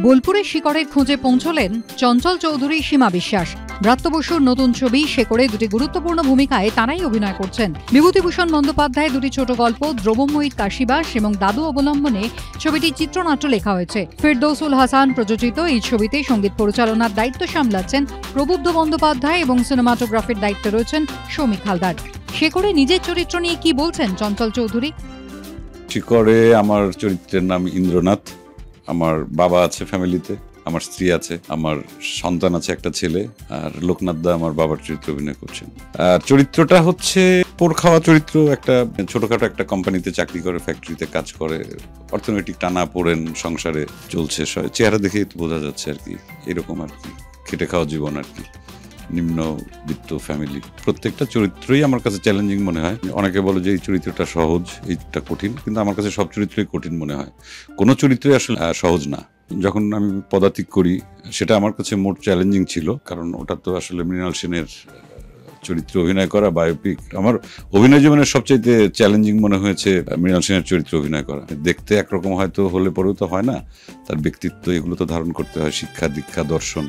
বোলপুরে শিকড়ের খোঁজে পৌঁছলেন চঞ্চল চৌধুরী, সীমা বিশ্বাস। ব্রাত্য বসুর নতুন ছবি শেকড়ে দুটি গুরুত্বপূর্ণ ভূমিকায় তারাই অভিনয় করছেন। বিভূতিভূষণ বন্দ্যোপাধ্যায় দুটি ছোট গল্প দ্রব্যময়ী কাশিবাস এবং দাদু অবলম্বনে ছবিটির চিত্রনাট্য লেখা হয়েছে। ফেরদৌসুল হাসান প্রযোজিত এই ছবিতে সঙ্গীত পরিচালনার দায়িত্ব সামলাচ্ছেন প্রবুদ্ধ বন্দ্যোপাধ্যায় এবং সিনেমাটোগ্রাফির দায়িত্বে রয়েছেন সৌমিক হালদার। শেকড়ে নিজের চরিত্র নিয়ে কি বলছেন চঞ্চল চৌধুরী? শিকড়ে আমার চরিত্রের নাম ইন্দ্রনাথ। আমার বাবা আছে ফ্যামিলিতে, আমার স্ত্রী আছে, আমার সন্তান আছে একটা ছেলে, আর লোকনাথ দা আমার বাবার চরিত্রে অভিনয় করছেন। আর চরিত্রটা হচ্ছে পোর খাওয়া চরিত্র। একটা ছোটখাটো একটা কোম্পানিতে চাকরি করে, ফ্যাক্টরিতে কাজ করে, অর্থনৈতিক টানা পড়েন, সংসারে চলছে, চেহারা দেখেই বোঝা যাচ্ছে আর কি, এরকম আর কি, খেটে খাওয়া জীবন আর কি, নিম্নবিত্ত ফ্যামিলি। প্রত্যেকটা চরিত্রই আমার কাছে চ্যালেঞ্জিং মনে হয়। অনেকে বলে যে এই চরিত্রটা সহজ, এইটা কঠিন, কিন্তু আমার কাছে সব চরিত্রই কঠিন মনে হয়। কোনো চরিত্রই আসলে সহজ না। যখন আমি পদাতিক করি সেটা আমার কাছে মোট চ্যালেঞ্জিং ছিল, কারণ ওটা তো আসলে মৃণাল সেনের চরিত্রে অভিনয় করা, বায়োপিক। আমার অভিনয় জীবনের সবচাইতে চ্যালেঞ্জিং মনে হয়েছে মৃণাল সেনের চরিত্রে অভিনয় করা। দেখতে একরকম হয়তো হলে পরেও তো হয় না, তার ব্যক্তিত্ব এগুলো তো ধারণ করতে হয়, শিক্ষা দীক্ষা দর্শন,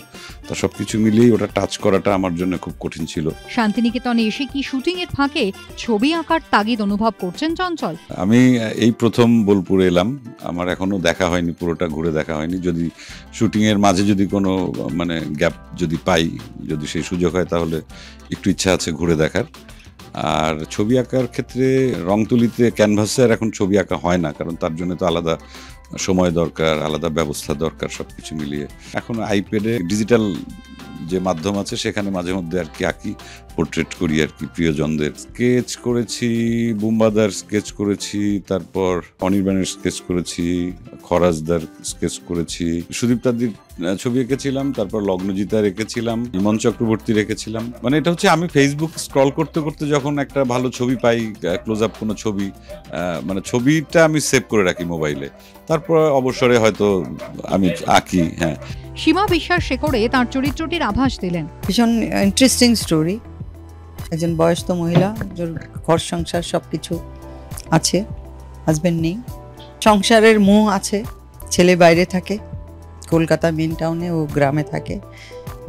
তা সবকিছু মিলিয়েই ওটা টাচ করাটা আমার জন্য খুব কঠিন ছিল। শান্তিনিকেতনে এসে কি শুটিং এর ফাঁকে ছবি আঁকার তাগিদ অনুভব করছেন চঞ্চল? আমি এই প্রথম বোলপুরে এলাম, আমার এখনো দেখা হয়নি, পুরোটা ঘুরে দেখা হয়নি। যদি শুটিং এর মাঝে যদি কোনো গ্যাপ যদি পাই, যদি সেই সুযোগ হয়, তাহলে একটু ইচ্ছা আছে ঘুরে দেখার। আর ছবি আঁকার ক্ষেত্রে রং তুলিতে ক্যানভাসে আর এখন ছবি আঁকা হয় না, কারণ তার জন্য তো আলাদা সময় দরকার, আলাদা ব্যবস্থা দরকার, সবকিছু মিলিয়ে। এখন আইপ্যাডে ডিজিটাল যে মাধ্যম আছে সেখানে মাঝে মধ্যে আর কি আঁকি, পোর্ট্রেট করি আর কি প্রিয়জনদের। স্কেচ করেছি, বুম্বাদার স্কেচ করেছি, তারপর অনির্বাণের স্কেচ করেছি, খরাজদার স্কেচ করেছি, সুদীপ তাদির ছবি এঁকেছিলাম, তারপর লগ্নজিতার এঁকেছিলাম, ইমন চক্রবর্তী রেখেছিলাম। এটা হচ্ছে আমি ফেসবুক স্ক্রল করতে করতে যখন একটা ভালো ছবি পাই, ক্লোজ আপ কোনো ছবি, ছবিটা আমি সেভ করে রাখি মোবাইলে, তারপর অবসরে হয়তো আমি আঁকি। হ্যাঁ, সীমা বিশ্বাস শেকড়ে তার চরিত্রটির আভাস দিলেন। ভীষণ ইন্টারেস্টিং স্টোরি। একজন বয়স্ক মহিলা, যার ঘর সংসার সবকিছু আছে, হাজবেন্ড নেই, সংসারের মোহ আছে, ছেলে বাইরে থাকে, কলকাতা মেন টাউনে, ও গ্রামে থাকে,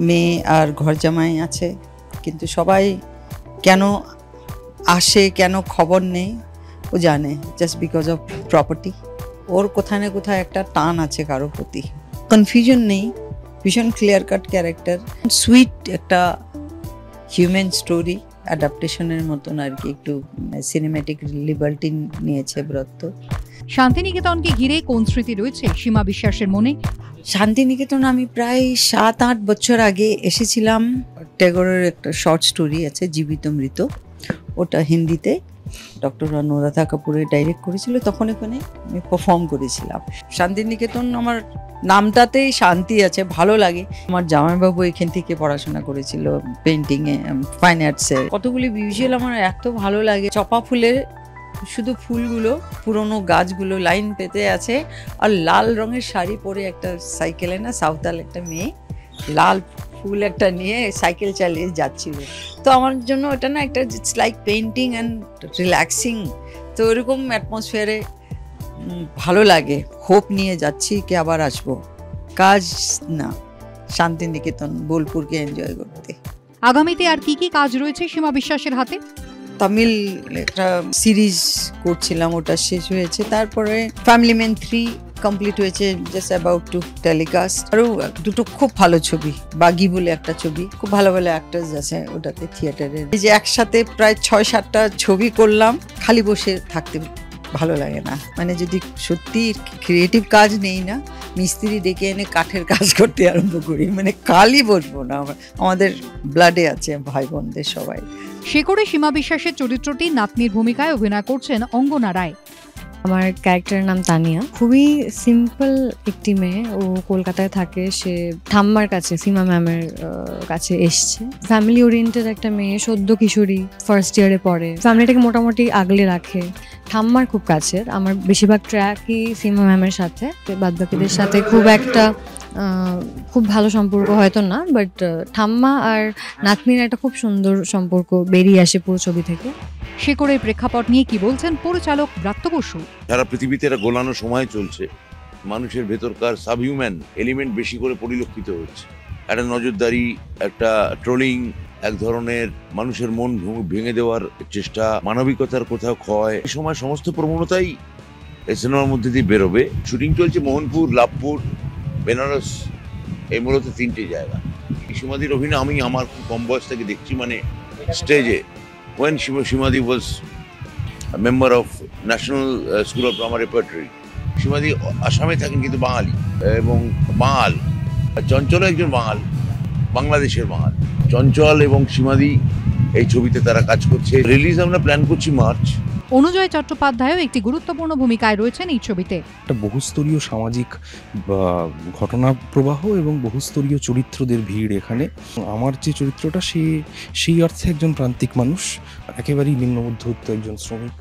মেয়ে আর ঘর জামাই আছে, কিন্তু সবাই কেন আসে, কেন খবর নেই, ও জানে, জাস্ট বিকজ অফ প্রপার্টি। ওর কোথায় না কোথায় একটা টান আছে কারো প্রতি, কনফিউশন নেই, ভীষণ ক্লিয়ার কাট ক্যারেক্টার, সুইট একটা হিউম্যান স্টোরি, অ্যাডাপ্টেশনের মতন আর কি, একটু সিনেম্যাটিক লিবার্টি নিয়েছে ব্রত। শান্তিনিকেতনকে ঘিরে কোন স্মৃতি রয়েছে সীমা বিশ্বাসের মনে? শান্তিনিকেতন আমি প্রায় 7-8 বছর আগে এসেছিলাম। ট্যাগরের একটা শর্ট স্টোরি আছে, জীবিত মৃত, ওটা হিন্দিতে ডক্টর অনুরাধা কাপুরে ডাইরেক্ট করেছিল, তখন এখানে আমি পারফর্ম করেছিলাম। শান্তিনিকেতন আমার নামটাতেই শান্তি আছে, ভালো লাগে। আমার জামাইবাবু এখান থেকে পড়াশোনা করেছিল পেন্টিংয়ে, ফাইন আর্টসে। কতগুলি ভিজুয়াল আমার এত ভালো লাগে, চপা ফুলের শুধু ফুলগুলো, পুরনো গাছগুলো লাইন পেতে আছে, আর লাল রঙের শাড়ি পরে একটা সাইকেলে না, সাঁওতাল একটা মেয়ে লাল ফুল একটা নিয়ে সাইকেল চালিয়ে যাচ্ছিল। তো আমার জন্য ওটা না একটা it's like painting and relaxing. তো ওরকম অ্যাটমসফিয়ারে ভালো লাগে, হোপ নিয়ে যাচ্ছি কি আবার আসবো, কাজ না, শান্তিনিকেতন বোলপুরকে এনজয় করতে। আগামীতে আর কি কি কাজ রয়েছে সীমা বিশ্বাসের হাতে? তামিল একটা সিরিজ করছিলাম, ওটা শেষ হয়েছে, তারপরে ফ্যামিলি ম্যান 3 কমপ্লিট হয়েছে, জাস্ট অ্যাবাউট টু টেলিকাস্ট। আরও দুটো খুব ভালো ছবি, বাগি বলে একটা ছবি, খুব ভালো ভালো অ্যাক্টার্স আছে ওটাতে থিয়েটারের। এই যে একসাথে প্রায় 6-7টা ছবি করলাম, খালি বসে থাকতে ভালো লাগে না, যদি সত্যি ক্রিয়েটিভ কাজ নেই না, মিস্ত্রি ডেকে এনে কাঠের কাজ করতে আরম্ভ করি, কালই বসবো না, আমাদের ব্লাডে আছে ভাই বোনদের সবাই। শেকড়ে সীমা বিশ্বাসের চরিত্রটি নাতনির ভূমিকায় অভিনয় করছেন অঙ্গনা রায়। আমার ক্যারেক্টারের নাম তানিয়া। খুবই সিম্পল একটি মেয়ে, ও কলকাতায় থাকে, সে ঠাম্মার কাছে, সীমা ম্যামের কাছে এসছে। ফ্যামিলি ওরিয়েন্টেড একটা মেয়ে, সদ্য কিশোরী, ফার্স্ট ইয়ারে পড়ে, ফ্যামিলিটাকে মোটামুটি আগলে রাখে, ঠাম্মার খুব কাছের। আমার বেশিরভাগ ট্র্যাকই সীমা ম্যামের সাথে, বাদবাকিদের সাথে খুব ভালো সম্পর্ক হয়তো না, বাট ঠাম্মা আর নাতনির একটা খুব সুন্দর সম্পর্ক বেরিয়ে আসে পুরো ছবি থেকে। শেকড়ের প্রেক্ষাপট নিয়ে কি বলছেন পরিচালক ব্রাত্য বসু? সারা পৃথিবীতে এটা গোলানো সময় চলছে, মানুষের ভেতরকার সাবহিউম্যান এলিমেন্ট বেশি করে পরিলক্ষিত হচ্ছে। একটা নজরদারি, একটা ট্রোলিং, এক ধরনের মানুষের মন ভেঙে দেওয়ার চেষ্টা, মানবিকতার কোথাও ক্ষয়, এই সময় সমস্ত প্রবণতাই এই সিনেমার মধ্যে দিয়ে বেরোবে। শুটিং চলছে মোহনপুর, লাভপুর, বেনারস, এই মূলত 3টে জায়গা। সীমাদির অভিনয় আমি আমার খুব কম বয়স থেকে দেখছি, মানে স্টেজে when Shimadi was a member of National School of Drama Repertory. সীমাদি আসামে থাকেন কিন্তু বাঙালি এবং বাঙাল। চঞ্চল একজন বাঙাল, বাংলাদেশের বাঙাল। চঞ্চল এবং সীমাদি এই ছবিতে তারা কাজ করছে। রিলিজ আমরা প্ল্যান করছি মার্চ। অনুজয় চট্টোপাধ্যায়ও একটি গুরুত্বপূর্ণ ভূমিকায় রয়েছেন এই ছবিতে। একটা বহুস্তরীয় সামাজিক ঘটনা প্রবাহ এবং বহুস্তরীয় চরিত্রদের ভিড় এখানে। আমার যে চরিত্রটা সেই অর্থে একজন প্রান্তিক মানুষ, একেবারেই নিম্ন মধ্যবিত্ত একজন শ্রমিক।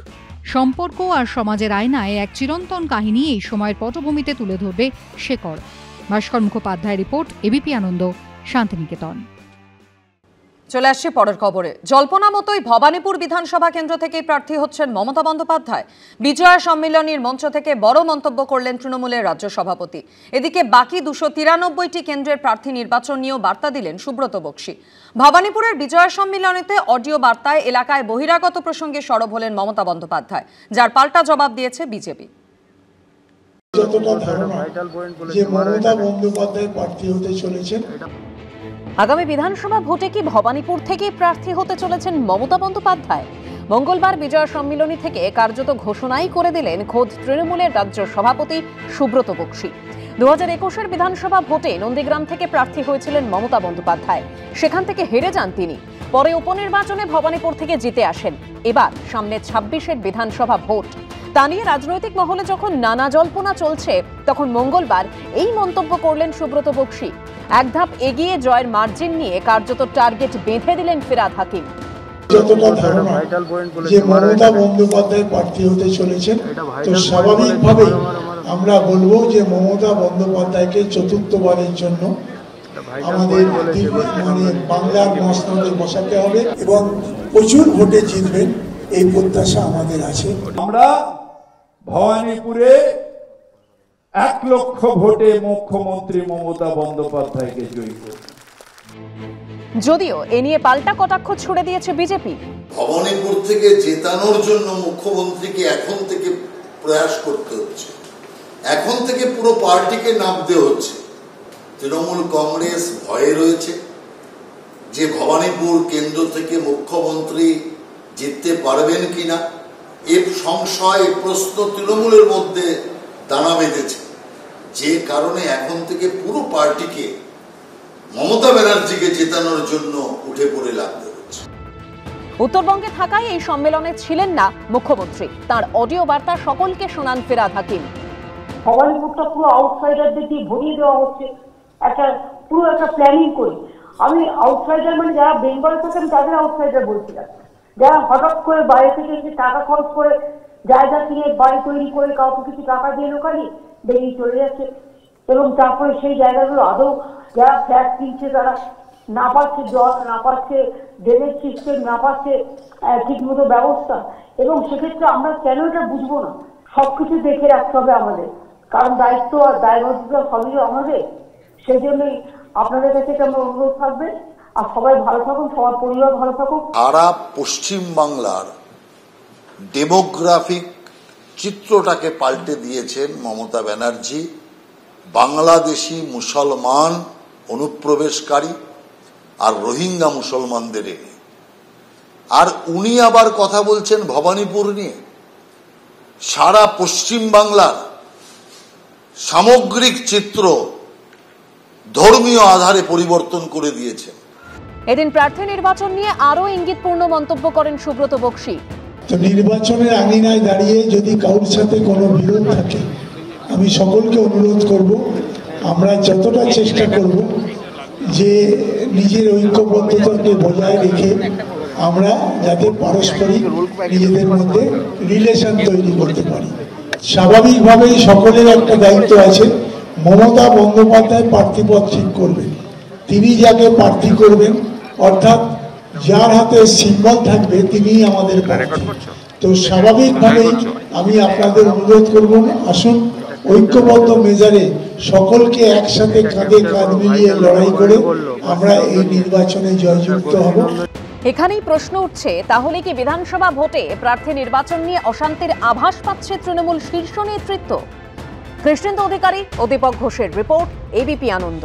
সম্পর্ক আর সমাজের আয়নায় এক চিরন্তন কাহিনী এই সময়ের পটভূমিতে তুলে ধরবে শেকড়। ভাস্কর মুখোপাধ্যায়ের রিপোর্ট, এবিপি আনন্দ, শান্তিনিকেতন। চলে আসছে পরের খবরে। জল্পনা মতোই ভবানীপুর বিধানসভা কেন্দ্র থেকে প্রার্থী হচ্ছেন মমতা বন্দ্যোপাধ্যায়। বিজয়া সম্মেলনীর মঞ্চ থেকে বড় মন্তব্য করলেন তৃণমূলের রাজ্য সভাপতি। এদিকে বাকি 293টি কেন্দ্রের প্রার্থী নির্বাচন নিয়েও বার্তা দিলেন সুব্রত বক্সী। ভবানীপুরের বিজয়া সম্মেলনীতে অডিও বার্তায় এলাকায় বহিরাগত প্রসঙ্গে সরব হলেন মমতা বন্দ্যোপাধ্যায়, যার পাল্টা জবাব দিয়েছে বিজেপি। যতটা ধারণা যে মমতা বন্দ্যোপাধ্যায় প্রার্থী হতে চলেছেন, আগামী বিধানসভা ভোটে কি ভবানীপুর থেকেই প্রার্থী হতে চলেছেন মমতা বন্দ্যোপাধ্যায়? মঙ্গলবার বিজয়া সম্মেলনী থেকে কার্যত ঘোষণাই করে দিলেন খোদ তৃণমূলের রাজ্য সভাপতি সুব্রত বক্সী। 2021-এর বিধানসভা ভোটে নন্দীগ্রাম থেকে প্রার্থী হয়েছিলেন মমতা বন্দ্যোপাধ্যায়। সেখান থেকে হেরে যান তিনি। পরে উপনির্বাচনে ভবানীপুর থেকে জিতে আসেন। এবার সামনে 26-এর বিধানসভা ভোট। তা নিয়ে রাজনৈতিক মহলে যখন নানা জল্পনা চলছে, তখন মঙ্গলবার এই মন্তব্য করলেন সুব্রত বক্সী। এক ধাপ এগিয়ে জয়ের মার্জিন নিয়ে কার্যত টার্গেট বেঁধে দিলেন ফিরহাদ হাকিম। যতটা ধারণা যে মমতা বন্দ্যোপাধ্যায় প্রার্থী হতে চলেছেন, তো স্বাভাবিকভাবেই আমরা বলবো যে মমতা বন্দ্যোপাধ্যায়কে চতুর্থবারের জন্য আমাদের বাংলার মসনদে বসাতে হবে এবং প্রচুর ভোটে জিতবেন, এই প্রত্যাশা আমাদের আছে। আমরা ভবানীপুরে 1 লক্ষ ভোটে মুখ্যমন্ত্রী মমতা বন্দ্যোপাধ্যায়কে জয়ী করব। যদিও এ নিয়ে পাল্টা কটাক্ষ ছুড়ে দিয়েছে বিজেপি। ভবানীপুর থেকে জেতানোর জন্য মুখ্যমন্ত্রীকে এখন থেকে প্রয়াস করতে হচ্ছে, এখন থেকে পুরো পার্টিকে নামতে হচ্ছে। তৃণমূল কংগ্রেস ভয়ে রয়েছে যে ভবানীপুর কেন্দ্র থেকে মুখ্যমন্ত্রী জিততে পারবেন কিনা। এর সংশয়, প্রশ্ন তৃণমূলের মধ্যে দানা বেঁধেছে, যে কারণে এখন থেকে পুরো পার্টিকে মমতা ব্যানার্জিকে জেতানোর জন্য উঠে পড়ে লাগতে হচ্ছে। উত্তরবঙ্গে থাকায় এই সম্মেলনে ছিলেন না মুখ্যমন্ত্রী। তার অডিও বার্তা সকলকে শোনান ফিরহাদ হাকিম। ভবানীপুরটা পুরো আউটসাইডারদের দিয়ে ভরিয়ে দেওয়া হচ্ছে, পুরো একটা প্ল্যানিং করে। আমি আউটসাইডার মানে যারা বেঙ্গলে থাকেন তাদের আউটসাইডার বলছিলাম, যারা হঠাৎ করে বাইরে থেকে এসে টাকা খরচ করে জায়গা কিনে বাড়ি তৈরি করে কাউকে কিছু টাকা দিয়ে লোকালি বেরিয়ে চলে যাচ্ছে, এবং তারপরে সেই জায়গাগুলো আদৌ যারা ফ্ল্যাট কিনছে তারা না পাচ্ছে জল, না পাচ্ছে ড্রেনেজ সিস্টেম, না পাচ্ছে ঠিক মতো ব্যবস্থা। এবং সেক্ষেত্রে আমরা কেন এটা বুঝবো না? সবকিছু দেখে রাখতে হবে আমাদের, কারণ দায়িত্ব আর দায়বদ্ধতা সবই আমাদের। সেই জন্যই আপনাদের কাছে আমার অনুরোধ থাকবে, আর সবাই ভালো থাকুন, সবার পরিবার ভালো থাকুক। সারা পশ্চিম বাংলার ডেমোগ্রাফিক চিত্রটাকে পাল্টে দিয়েছেন মমতা ব্যানার্জি বাংলাদেশি মুসলমান অনুপ্রবেশকারী আর রোহিঙ্গা মুসলমানদের এনে। আর উনি আবার কথা বলছেন ভবানীপুর নিয়ে। সারা পশ্চিম বাংলার সামগ্রিক চিত্র ধর্মীয় আধারে পরিবর্তন করে দিয়েছেন। এদিন প্রার্থী নির্বাচন নিয়ে আরো ইঙ্গিতপূর্ণ মন্তব্য করেন সুব্রত বক্সী। তো নির্বাচনের আঙিনায় দাঁড়িয়ে যদি কারোর সাথে কোনো বিরোধ থাকে, আমি সকলকে অনুরোধ করব, আমরা যতটা চেষ্টা করব যে নিজের ঐক্যবদ্ধতাকে বজায় রেখে আমরা যাতে পারস্পরিক নিজেদের মধ্যে রিলেশন তৈরি করতে পারি। স্বাভাবিকভাবেই সকলের একটা দায়িত্ব আছে। মমতা বন্দ্যোপাধ্যায় প্রার্থীপদ ঠিক করবেন, তিনি যাকে প্রার্থী করবেন, অর্থাৎ যার হাতে সিম্বল থাকবে তিনিই আমাদের প্রার্থী। তো স্বাভাবিকভাবেই আমি আপনাদের অনুরোধ করব, আসুন ঐক্যবদ্ধ মেজারে সকলকে একসাথে কাঁধে কাঁধ মিলিয়ে লড়াই করে আমরা এই নির্বাচনে জয়যুক্ত হব। এখানেই প্রশ্ন উঠছে, তাহলে কি বিধানসভা ভোটে প্রার্থী নির্বাচন নিয়ে অশান্তির আভাস পাচ্ছে তৃণমূল শীর্ষ নেতৃত্ব? কৃষ্ণেন্দু অধিকারী ও দীপক ঘোষের রিপোর্ট, এবিপি আনন্দ।